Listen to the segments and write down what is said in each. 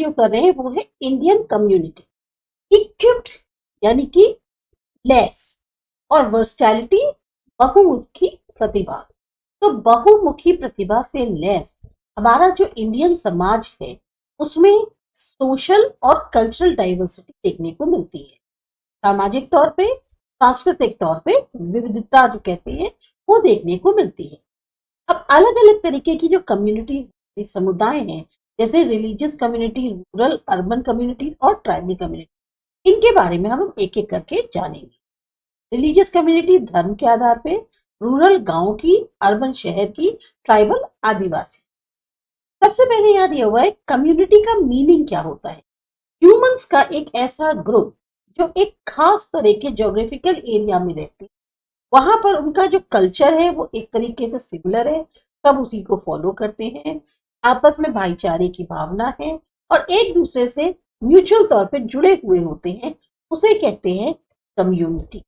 Video कर रहे हैं वो है इंडियन कम्युनिटी इक्विप्ड, यानी कि लेस, और वर्सटैलिटी, बहुमुखी प्रतिभा। तो बहुमुखी प्रतिभा से लेस हमारा जो इंडियन समाज है उसमें सोशल और कल्चरल डाइवर्सिटी देखने को मिलती है। सामाजिक तौर पे, सांस्कृतिक तौर पे विविधता जो कहते हैं वो देखने को मिलती है। अब अलग अलग तरीके की जो कम्युनिटी समुदाय हैं, जैसे religious community, rural urban community और ट्राइबल कम्युनिटी, इनके बारे में हम एक एक करके जानेंगे। रिलीजियस कम्युनिटी धर्म के आधार पे, रूरल गांव की, अर्बन शहर की, ट्राइबल आदिवासी। सबसे पहले याद ये हुआ है कम्युनिटी का मीनिंग क्या होता है। ह्यूमंस का एक ऐसा ग्रुप जो एक खास तरह के ज्योग्राफिकल एरिया में रहते हैं, वहां पर उनका जो कल्चर है वो एक तरीके से सिमिलर है, सब उसी को फॉलो करते हैं, आपस में भाईचारे की भावना है और एक दूसरे से म्यूचुअल तौर पे जुड़े हुए होते हैं, उसे कहते हैं कम्युनिटी।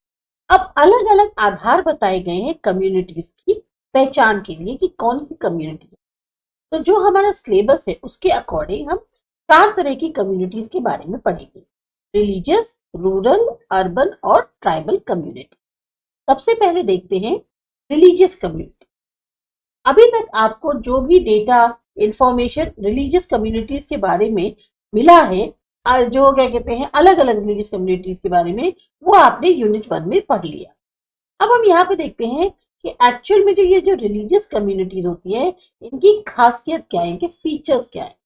अब अलग अलग आधार बताए गए हैं कम्युनिटीज की पहचान के लिए कि कौन सी कम्युनिटी है। तो जो हमारा सिलेबस है उसके अकॉर्डिंग हम 4 तरह की कम्युनिटीज के बारे में पढ़ेंगे, रिलीजियस, रूरल, अर्बन और ट्राइबल कम्युनिटी। सबसे पहले देखते हैं रिलीजियस कम्युनिटी। अभी तक आपको जो भी डेटा इंफॉर्मेशन रिलीजियस कम्युनिटीज के बारे में मिला है, जो क्या कहते हैं अलग अलग रिलीजियस कम्युनिटीज के बारे में, वो आपने यूनिट 1 में पढ़ लिया। अब हम यहाँ पे देखते हैं कि एक्चुअल में ये जो रिलीजियस कम्युनिटीज होती है इनकी खासियत क्या है, इनके फीचर्स क्या है,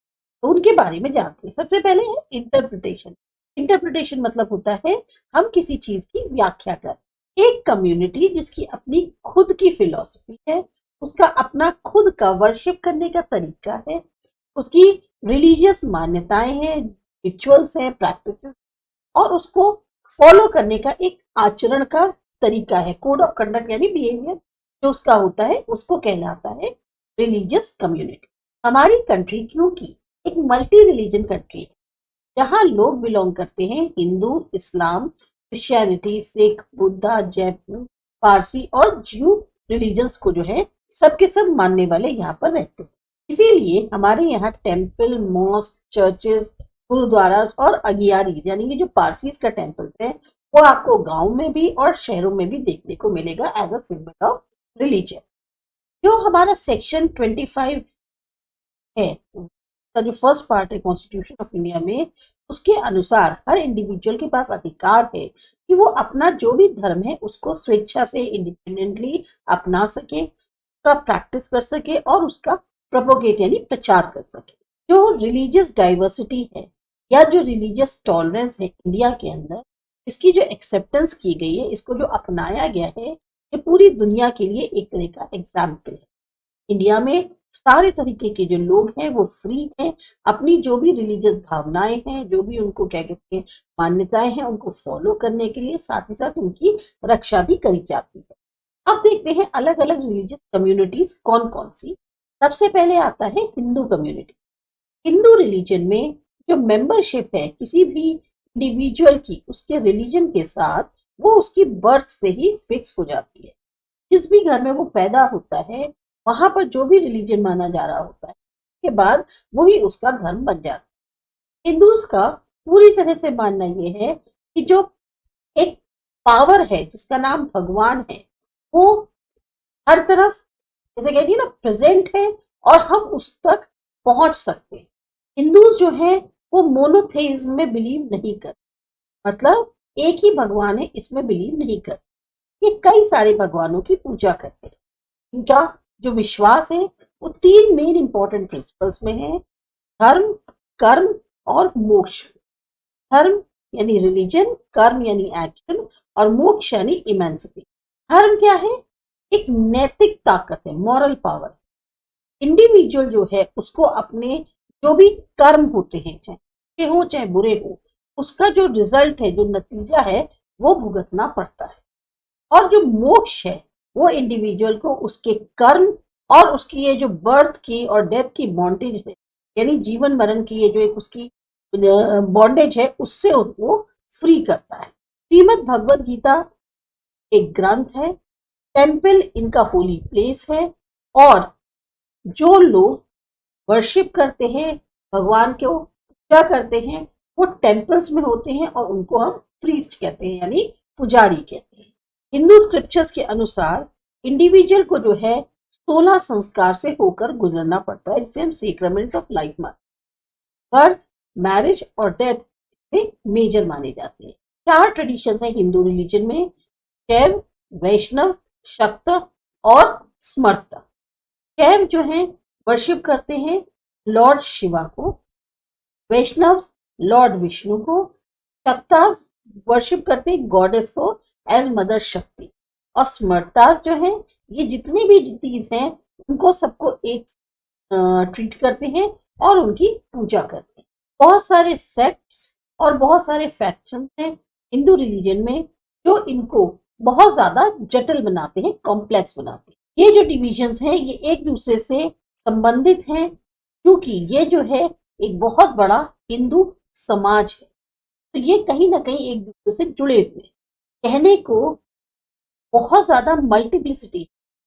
तो उनके बारे में जानते हैं। सबसे पहले है इंटरप्रिटेशन। इंटरप्रिटेशन मतलब होता है हम किसी चीज की व्याख्या कर। एक कम्युनिटी जिसकी अपनी खुद की फिलॉसफी है, उसका अपना खुद का वर्शिप करने का तरीका है, उसकी रिलीजियस मान्यताएं हैं, रिचुअल्स हैं, प्रैक्टिसेस, और उसको फॉलो करने का एक आचरण का तरीका है, कोड ऑफ कंडक्ट यानी बिहेवियर जो उसका होता है, उसको कहलाता है रिलीजियस कम्युनिटी। हमारी कंट्री क्योंकि एक मल्टी रिलीजन कंट्री है, जहां लोग बिलोंग करते हैं हिंदू, इस्लाम, क्रिश्चियनिटी, सिख, बुद्धा, जैन, पारसी और ज्यू रिलीजन्स को जो है सबके सब मानने वाले यहाँ पर रहते हैं। इसीलिए हमारे यहाँ टेम्पल, मॉस्क, चर्चेस, गुरुद्वारा और अगियारी यानी कि जो पारसीज का टेम्पल है वो आपको गांव में भी और शहरों में भी देखने को मिलेगा as a symbol of religion. जो हमारा सेक्शन 25 है का जो फर्स्ट पार्ट है कॉन्स्टिट्यूशन ऑफ इंडिया में, उसके अनुसार हर इंडिविजुअल के पास अधिकार है कि वो अपना जो भी धर्म है उसको स्वेच्छा से इंडिपेंडेंटली अपना सके, उसका प्रैक्टिस कर सके और उसका प्रोपोगेट यानी प्रचार कर सके। जो रिलीजियस डाइवर्सिटी है या जो रिलीजियस टॉलरेंस है इंडिया के अंदर, इसकी जो एक्सेप्टेंस की गई है, इसको जो अपनाया गया है, ये पूरी दुनिया के लिए एक तरह का एग्जाम्पल है। इंडिया में सारे तरीके के जो लोग हैं वो फ्री हैं, अपनी जो भी रिलीजियस भावनाएं हैं, जो भी उनको क्या कहते हैं मान्यताएं हैं, उनको फॉलो करने के लिए साथ ही साथ उनकी रक्षा भी करी जाती है। अब देखते हैं अलग अलग रिलीजियस कम्युनिटीज कौन कौन सी। सबसे पहले आता है हिंदू कम्युनिटी। हिंदू रिलीजन में जो मेंबरशिप है किसी भी इंडिविजुअल की उसके रिलीजन के साथ, वो उसकी बर्थ से ही फिक्स हो जाती है। जिस भी घर में वो पैदा होता है वहां पर जो भी रिलीजन माना जा रहा होता है के बाद वही उसका धर्म बन जाता है। हिंदूज का पूरी तरह से मानना यह है कि जो एक पावर है जिसका नाम भगवान है, वो हर तरफ जैसे कहती है ना प्रेजेंट है और हम उस तक पहुंच सकते हैं। हिंदूज जो है वो मोनोथेइज्म में बिलीव नहीं करते, मतलब एक ही भगवान है इसमें बिलीव नहीं करते। ये कई सारे भगवानों की पूजा करते हैं। इनका जो विश्वास है वो 3 मेन इंपॉर्टेंट प्रिंसिपल्स में है, धर्म, कर्म और मोक्ष। धर्म यानी रिलीजन, कर्म यानी एक्शन और मोक्ष यानी इमेंसिपेशन। धर्म क्या है? एक नैतिक ताकत है, मॉरल पावर। इंडिविजुअल जो है उसको अपने जो भी कर्म होते हैं, चाहे अच्छे हो चाहे बुरे हो, उसका जो रिजल्ट है, जो नतीजा है, वो भुगतना पड़ता है। और जो मोक्ष है वो इंडिविजुअल को उसके कर्म और उसकी ये जो बर्थ की और डेथ की बॉन्डेज है, यानी जीवन मरण की ये जो एक उसकी बॉन्डेज है, उससे वो फ्री करता है। श्रीमद् भगवद गीता एक ग्रंथ है, टेम्पल इनका होली प्लेस है, और जो लोग वर्शिप करते हैं भगवान को, पूजा करते हैं वो टेम्पल्स में होते हैं और उनको हम प्रीस्ट कहते हैं यानी पुजारी कहते हैं। हिंदू स्क्रिप्चर्स के अनुसार इंडिविजुअल को जो है 16 संस्कार से होकर गुजरना पड़ता है, जिसे हम सेक्रेमेंट्स ऑफ लाइफ मानते हैं। बर्थ, मैरिज और डेथ में मेजर माने जाते हैं। 4 ट्रेडिशंस हैं हिंदू रिलीजन में, शैव, वैष्णव, शक्त और स्मर्त। शैव जो है वर्शिप करते हैं लॉर्ड शिवा को, वैष्णव लॉर्ड विष्णु को, शक्तास वर्शिप करते हैं गॉडेस को एज मदर शक्ति, और स्मर्तास जो है ये जितने भी डिटीज हैं उनको सबको एक ट्रीट करते हैं और उनकी पूजा करते हैं। बहुत सारे सेक्ट्स और बहुत सारे फैक्शंस हैं हिंदू रिलीजन में जो इनको बहुत ज्यादा जटिल बनाते हैं, कॉम्प्लेक्स बनाते हैं। ये जो डिविजन्स हैं ये एक दूसरे से संबंधित हैं क्योंकि ये जो है एक बहुत बड़ा हिंदू समाज है, तो ये कहीं ना कहीं एक दूसरे से जुड़े हुए हैं। कहने को बहुत ज्यादा मल्टीप्लिसिटी,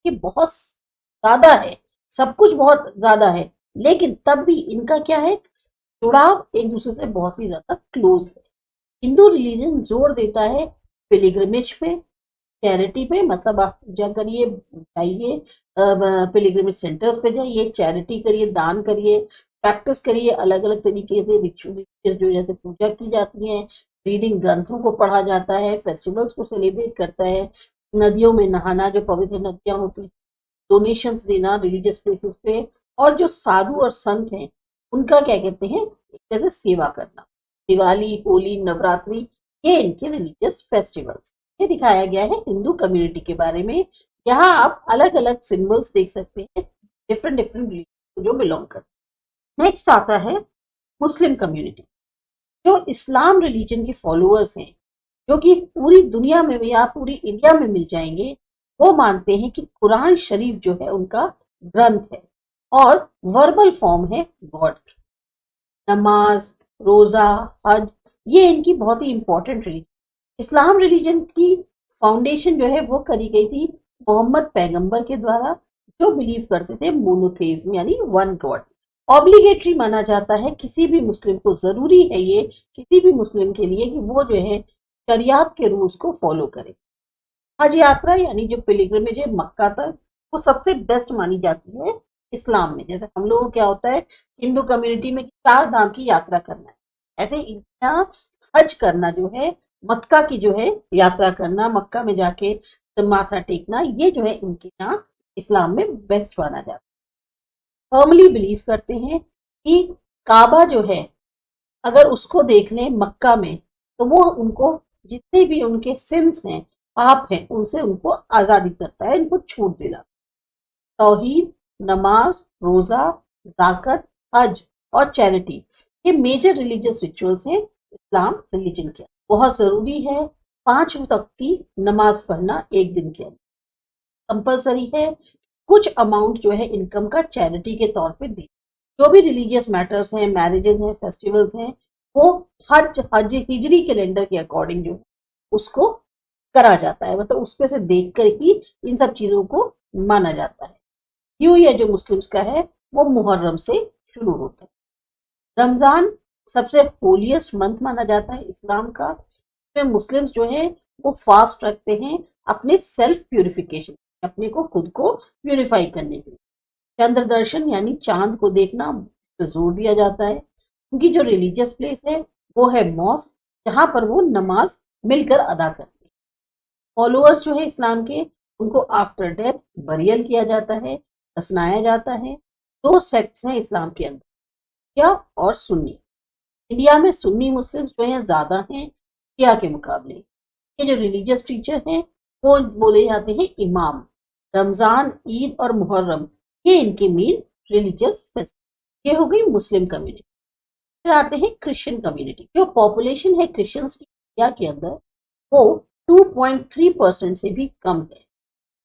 ये बहुत ज्यादा है, सब कुछ बहुत ज्यादा है, लेकिन तब भी इनका क्या है, जुड़ाव एक दूसरे से बहुत ही ज्यादा क्लोज है। हिंदू रिलीजन जोर देता है पिलिग्रिमेज पे, चैरिटी पे, मतलब आप पूजा करिए, जाइए पिलिग्रिमेज सेंटर्स पे जाइए, चैरिटी करिए, दान करिए, प्रैक्टिस करिए अलग अलग तरीके से रिचुअल जो जैसे पूजा की जाती है, रीडिंग ग्रंथों को पढ़ा जाता है, फेस्टिवल्स को सेलिब्रेट करता है, नदियों में नहाना, जो पवित्र नदियां होती, डोनेशंस देना रिलीजियस प्लेसेस पे, और जो साधु और संत हैं उनका क्या कहते हैं एक तरह से सेवा करना। दिवाली, होली, नवरात्रि, ये इनके रिलीजियस फेस्टिवल्स। ये दिखाया गया है हिंदू कम्युनिटी के बारे में। यहाँ आप अलग अलग सिंबल्स देख सकते हैं डिफरेंट डिफरेंट रिलीजन जो बिलोंग करते हैं। नेक्स्ट आता है मुस्लिम कम्युनिटी, जो इस्लाम रिलीजन के फॉलोअर्स हैं, जो कि पूरी दुनिया में या पूरी इंडिया में मिल जाएंगे। वो मानते हैं कि कुरान शरीफ जो है उनका ग्रंथ है और वर्बल फॉर्म है गॉड की। नमाज, रोजा, हज, ये इनकी बहुत ही इंपॉर्टेंट रिलीजन। इस्लाम रिलीजन की फाउंडेशन जो है वो करी गई थी मोहम्मद पैगंबर के द्वारा, जो बिलीव करते थे मोनोथेइज्म यानी वन गॉड। ऑब्लिगेटरी माना जाता है किसी भी मुस्लिम को, जरूरी है ये किसी भी मुस्लिम के लिए कि वो जो है शरियत के रूल्स को फॉलो करे। हज यात्रा यानी जो पिलिग्रिमेज है मक्का तक, वो सबसे बेस्ट मानी जाती है इस्लाम में। जैसे हम लोगों को क्या होता है हिंदू कम्युनिटी में 4 धाम की यात्रा करना है, ऐसे यहाँ हज करना जो है, मक्का की जो है यात्रा करना, मक्का में जाके तो माथा टेकना, ये जो है इनके यहाँ इस्लाम में बेस्ट माना जाता है। फर्मली बिलीव करते हैं कि काबा जो है अगर उसको देख लें मक्का में, तो वो उनको जितने भी उनके सिंस हैं, पाप हैं, उनसे उनको आजादी करता है, इनको छूट देता है। तौहीद, नमाज, रोजा, जाकत, हज और चैरिटी, ये मेजर रिलीजियस रिचुअल्स हैं इस्लाम रिलीजन के। बहुत जरूरी है 5 वक्त की नमाज पढ़ना एक दिन के अंदर, कंपलसरी है। कुछ अमाउंट जो है इनकम का चैरिटी के तौर पे दे। जो भी रिलीजियस मैटर्स हैं, मैरिजेस हैं, फेस्टिवल्स हैं, वो हज हज हिजरी कैलेंडर के अकॉर्डिंग जो है उसको करा जाता है, मतलब उसमें से देखकर ही इन सब चीजों को माना जाता है। न्यू ईयर जो मुस्लिम्स का है वो मुहर्रम से शुरू होता है। रमजान सबसे होलीएस्ट मंथ माना जाता है इस्लाम का, इसमें मुस्लिम्स जो है वो फास्ट रखते हैं अपने सेल्फ प्यूरिफिकेशन, अपने को खुद को प्यूरिफाई करने के लिए। चंद्र दर्शन यानी चांद को देखना पे जोर दिया जाता है। उनकी जो रिलीजियस प्लेस है वो है मॉस्क, जहां पर वो नमाज मिलकर अदा करते हैं। फॉलोअर्स जो है इस्लाम के, उनको आफ्टर डेथ बरियल किया जाता है, दफनाया जाता है। 2 सेक्ट्स हैं इस्लाम के अंदर, शिया और सुन्नी। इंडिया में सुन्नी मुस्लिम जो है ज्यादा हैं शिया के मुकाबले। ये जो रिलीजियस टीचर हैं वो बोले जाते हैं इमाम। रमजान, ईद और मुहर्रम ये इनके मेन रिलीजियस फेस्टिवल। ये हो गई मुस्लिम कम्युनिटी। फिर आते हैं क्रिश्चियन कम्युनिटी। जो पॉपुलेशन है क्रिश्चियंस की इंडिया के अंदर वो 2.3% से भी कम है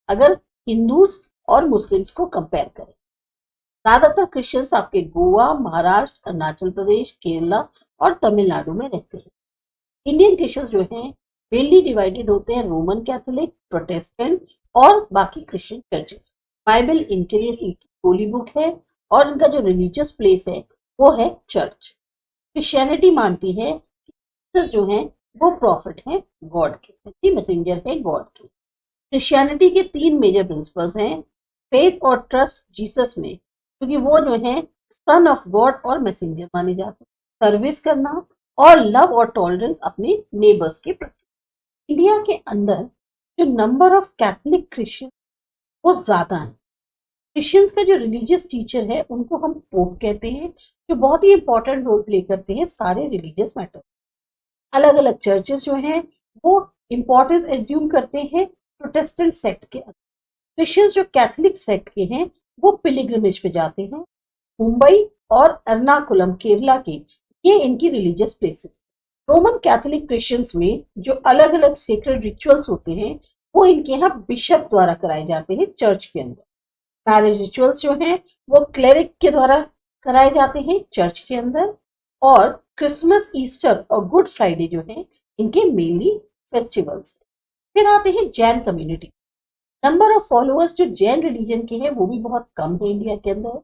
अगर हिंदूज और मुस्लिम्स को कंपेयर करें। ज्यादातर क्रिश्चियंस आपके गोवा, महाराष्ट्र, अरुणाचल प्रदेश, केरला और तमिलनाडु में रहते हैं। इंडियन क्रिश्चियंस जो हैं मेनली डिवाइडेड होते हैं रोमन कैथोलिक, प्रोटेस्टेंट और बाकी क्रिश्चियन चर्चेस। बाइबल इनके लिए इनकी होली बुक है और इनका जो रिलीजियस प्लेस है वो है चर्च। क्रिश्चियनिटी मानती है कि जीसस जो है वो प्रॉफिट है गॉड के, मैसेंजर है गॉड के। क्रिश्चियनिटी के 3 मेजर प्रिंसिपल्स हैं, फेथ और ट्रस्ट जीसस में, क्योंकि वो जो है सन ऑफ गॉड और मैसेंजर माने जाते हैं, सर्विस करना और लव और टॉलरेंस अपने नेबर्स के प्रति। इंडिया के अंदर जो नंबर ऑफ कैथोलिक क्रिश्चियन वो ज्यादा है। क्रिश्चियंस का जो रिलीजियस टीचर है उनको हम पोप कहते हैं, जो बहुत ही इंपॉर्टेंट रोल प्ले करते हैं सारे रिलीजियस मैटर। अलग अलग चर्चेस जो हैं वो इम्पोर्टेंस एज्यूम करते हैं प्रोटेस्टेंट सेक्ट के अंदर। क्रिश्चियंस जो कैथोलिक सेक्ट के हैं वो पिलिग्रिमेज पे जाते हैं। मुंबई और एर्नाकुलम केरला के ये इनकी religious places. Roman Catholic Christians में जो अलग अलग सेक्रेड रिचुअल्स होते हैं वो इनके यहाँ बिशप द्वारा कराए जाते हैं चर्च के अंदर। मैरिज रिचुअल्स जो हैं वो क्लेरिक के द्वारा कराए जाते हैं चर्च के अंदर। और क्रिसमस, ईस्टर और गुड फ्राइडे जो है इनके मेनली फेस्टिवल्स। फिर आते हैं Jain community. Number of followers जो जैन रिलीजन के हैं वो भी बहुत कम है इंडिया के अंदर।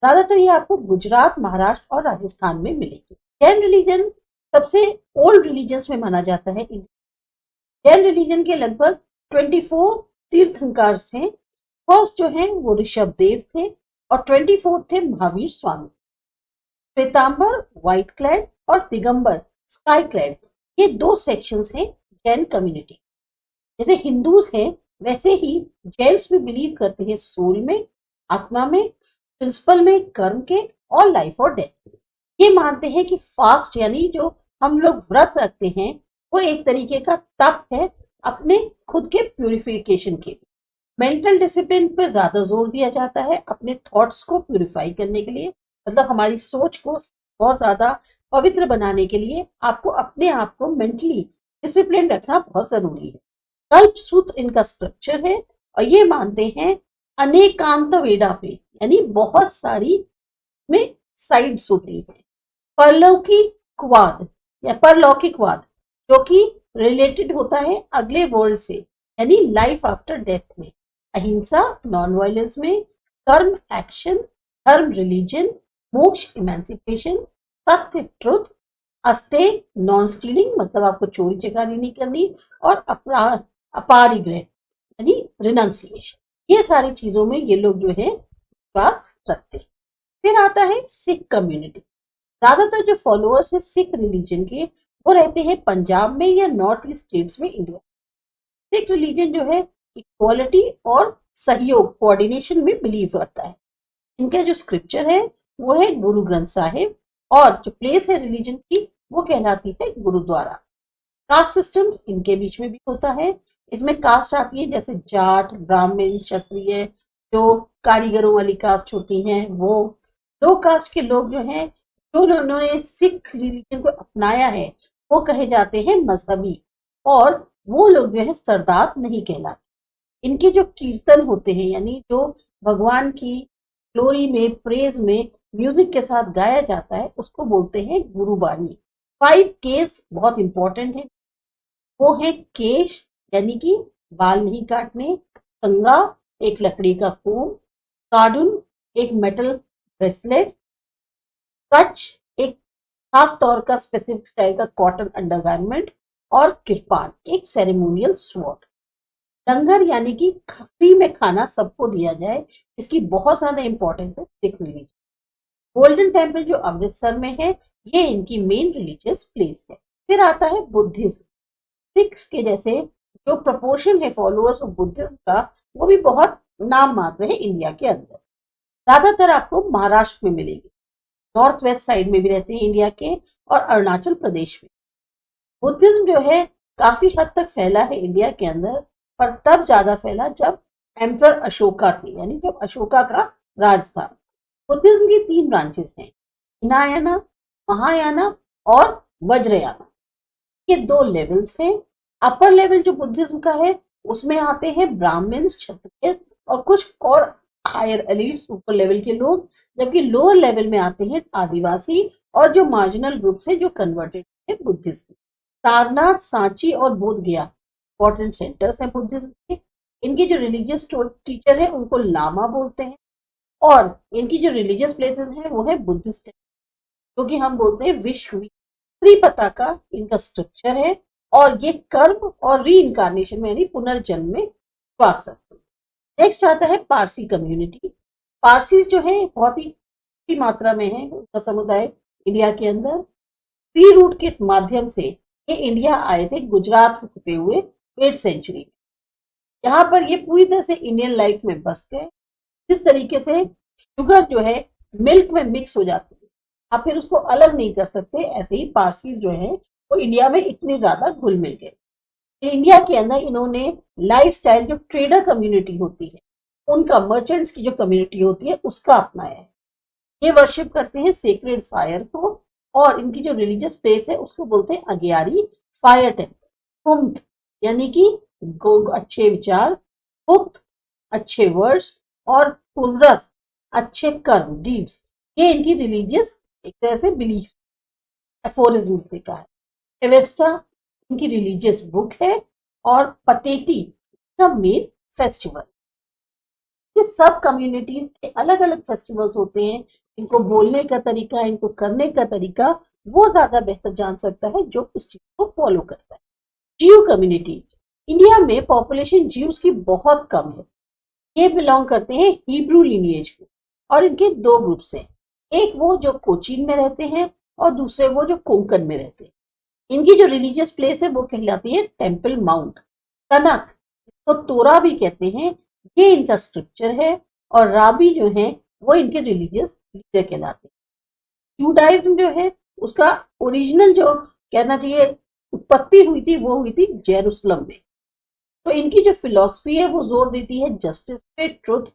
ज्यादातर ये आपको गुजरात, महाराष्ट्र और राजस्थान में मिलेगी। जैन रिलीजन सबसे ओल्ड रिलीजन्स में माना जाता है। जैन रिलीजन के लगभग 24 तीर्थंकर हैं। फर्स्ट जो है वो ऋषभ देव थे और 24 थे महावीर स्वामी। श्वेतांबर व्हाइट क्लैड और दिगंबर स्काई क्लैड, ये 2 सेक्शंस हैं जैन कम्युनिटी। जैसे हिंदूज हैं वैसे ही जैन्स भी बिलीव करते हैं सोल में, आत्मा में, प्रिंसिपल में, कर्म के और लाइफ और डेथ। ये मानते हैं कि फास्ट यानी जो हम लोग व्रत रखते हैं वो एक तरीके का तप है अपने खुद के प्यूरिफिकेशन के लिए। मेंटल डिसिप्लिन पे ज्यादा जोर दिया जाता है अपने थॉट्स को प्यूरिफाई करने के लिए, मतलब हमारी सोच को बहुत ज्यादा पवित्र बनाने के लिए आपको अपने आप को मेंटली डिसिप्लिन रखना बहुत जरूरी है। कल्प सूत्र इनका स्ट्रक्चर है और ये मानते हैं अनेकांत वेदा पे, यानी बहुत सारी में साइड्स होती है। परलौकिकवाद या परलौकिकवाद जो कि रिलेटेड होता है अगले वर्ल्ड से, यानी लाइफ आफ्टर डेथ में। अहिंसा नॉन वायलेंस में, कर्म एक्शन, धर्म रिलीजन, मोक्ष इमेंसिपेशन, सत्य ट्रुथ, अस्ते नॉन स्टीलिंग मतलब आपको चोरी चकारी नहीं करनी, और अपारिग्रह यानी रिनंसिएशन। ये सारी चीजों में ये लोग जो है विश्वास रखते हैं। फिर आता है सिख कम्युनिटी। ज्यादातर जो फॉलोअर्स है सिख रिलीजन के वो रहते हैं पंजाब में या नॉर्थ ईस्ट स्टेट्स में इंडिया। सिख रिलीजन जो है इक्वालिटी और सहयोग, कोऑर्डिनेशन में बिलीव करता है। इनका जो स्क्रिप्चर है वो है गुरु ग्रंथ साहिब, और जो प्लेस है रिलीजन की वो कहलाती है गुरुद्वारा। कास्ट सिस्टम इनके बीच में भी होता है। इसमें कास्ट आती है जैसे जाट, ब्राह्मण, क्षत्रिय, जो कारीगरों वाली कास्ट होती हैं वो। लो कास्ट के लोग जो हैं जो उन्होंने सिख रिलीजन को अपनाया है वो कहे जाते हैं मजहबी, और वो लोग जो है सरदार नहीं कहलाते। इनके जो कीर्तन होते हैं यानी जो भगवान की ग्लोरी में, प्रेज में म्यूजिक के साथ गाया जाता है उसको बोलते हैं गुरुबाणी। 5 केस बहुत इंपॉर्टेंट है। वो है केश यानी कि बाल नहीं काटने, कंगा एक लकड़ी का कोम, कार्डुन एक मेटल ब्रेसलेट, कच एक खास तौर का स्पेसिफिक स्टाइल का कॉटन अंडरगारमेंट, और किरपान एक सेरेमोनियल स्वॉर्ड। लंगर यानी कि फ्री में खाना सबको दिया जाए, इसकी बहुत ज्यादा इंपॉर्टेंस है सिख रिलीजन। गोल्डन टेम्पल जो अमृतसर में है ये इनकी मेन रिलीजियस प्लेस है। फिर आता है बुद्धिज्म। सिख्स के जैसे जो प्रपोर्शन है फॉलोअर्स ऑफ बुद्धिज्म का वो भी बहुत नाम मात्र है इंडिया के अंदर। ज्यादातर आपको महाराष्ट्र में मिलेगी, नॉर्थ वेस्ट साइड में भी रहते हैं इंडिया के, और अरुणाचल प्रदेश में। बुद्धिज्म जो है काफी हद तक फैला है इंडिया के अंदर, पर तब ज्यादा फैला जब एम्परर अशोका थे, यानी जब अशोका का राज था। बुद्धिज्म की 3 ब्रांचेस हैं, हिनायाना, महायाना और वज्रयाना। ये 2 लेवल्स हैं। अपर लेवल जो बुद्धिज्म का है उसमें आते हैं ब्राह्मण्स, क्षत्रिय और कुछ और हायर एलिट्स, ऊपर लेवल के लोग, जबकि लोअर लेवल में आते हैं आदिवासी और जो मार्जिनल ग्रुप्स हैं जो कन्वर्टेड है बुद्धिज्म। सारनाथ, सांची और बोध गया इंपॉर्टेंट सेंटर्स हैं बुद्धिज्म के। इनके जो रिलीजियस टीचर है उनको लामा बोलते हैं, और इनकी जो रिलीजियस प्लेसेस हैं वो है बुद्धिस्ट। क्योंकि हम बोलते हैं विश्व त्रिपता का इनका स्ट्रक्चर है और ये कर्म और री इनकारनेशन में यानी पुनर्जन्म में विश्वास रखते हैं। नेक्स्ट आता है पारसी कम्युनिटी। पारसी जो है बहुत ही मात्रा में है उसका समुदाय इंडिया के अंदर। सी रूट के माध्यम से ये इंडिया आए थे गुजरात होते हुए 8th सेंचुरी में। यहाँ पर ये पूरी तरह से इंडियन लाइफ में बस गए। जिस तरीके से शुगर जो है मिल्क में मिक्स हो जाती है, आप फिर उसको अलग नहीं कर सकते, ऐसे ही पारसी जो है वो इंडिया में इतने ज्यादा घुल मिल गए। इंडिया के अंदर इन्होंने लाइफस्टाइल जो ट्रेडर कम्युनिटी होती है उनका, मर्चेंट्स की जो कम्युनिटी होती है उसका अपनाया है। ये वर्शिप करते हैं सेक्रेड फायर को और इनकी जो रिलीजियस प्लेस है उसको बोलते हैं अगियारी फायर टेम्पल। कुम्थ यानी कि अच्छे विचार, पुख्त अच्छे वर्ड्स और पुनरस अच्छे कर्म डीड्स, ये इनकी रिलीजियस एक तरह से बिलीफ एफोरिज्म से कहा है। एवेस्टा इनकी रिलीजियस बुक है और पतेती का मेन फेस्टिवल। ये सब कम्युनिटीज के अलग अलग फेस्टिवल्स होते हैं, इनको बोलने का तरीका, इनको करने का तरीका वो ज्यादा बेहतर जान सकता है जो उस चीज को फॉलो करता है। जीव कम्युनिटी, इंडिया में पॉपुलेशन जीव्स की बहुत कम है। ये बिलोंग करते हैं हिब्रू लिनिएज को और इनके दो ग्रुप्स हैं, एक वो जो कोचीन में रहते हैं और दूसरे वो जो कोंकण में रहते हैं। इनकी जो रिलीजियस प्लेस है वो कहलाती है टेम्पल माउंट। तनक तो तोरा भी कहते हैं, ये इनका स्क्रिप्चर है और राबी जो है वो इनके रिलीजियस लीडर कहलाते हैं। जूडाइज्म जो है उसका ओरिजिनल जो कहना चाहिए उत्पत्ति हुई थी वो हुई थी जेरूसलम में। तो इनकी जो फिलॉसफी है वो जोर देती है जस्टिस पे, ट्रुथ,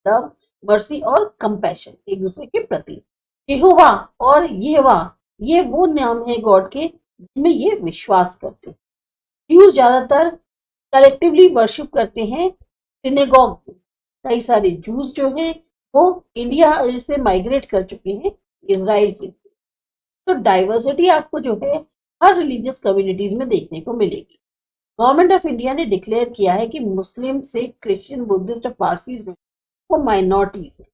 लव, मर्सी और कंपैशन एक दूसरे के प्रति। यहोवा और यहोवा ये वो नाम है गॉड के जिनमें ये विश्वास करते हैं। ज्यूज ज्यादातर कलेक्टिवली वर्शिप करते हैं सिनेगॉग में। कई सारे जूस जो हैं वो इंडिया से माइग्रेट कर चुके हैं इजराइल के। तो डाइवर्सिटी आपको जो है हर रिलीजियस कम्युनिटीज में देखने को मिलेगी। गवर्नमेंट ऑफ इंडिया ने डिक्लेयर किया है कि मुस्लिम, सिख, क्रिश्चियन, बुद्धिस्ट और पारसीज में वो माइनॉरिटीज है।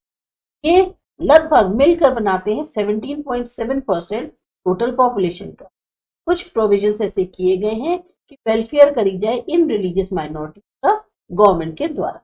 ये लगभग मिलकर बनाते हैं 17.7% टोटल पॉपुलेशन का। कुछ प्रोविजंस ऐसे किए गए हैं कि वेलफेयर करी जाए इन रिलीजियस माइनॉरिटी का गवर्नमेंट के द्वारा।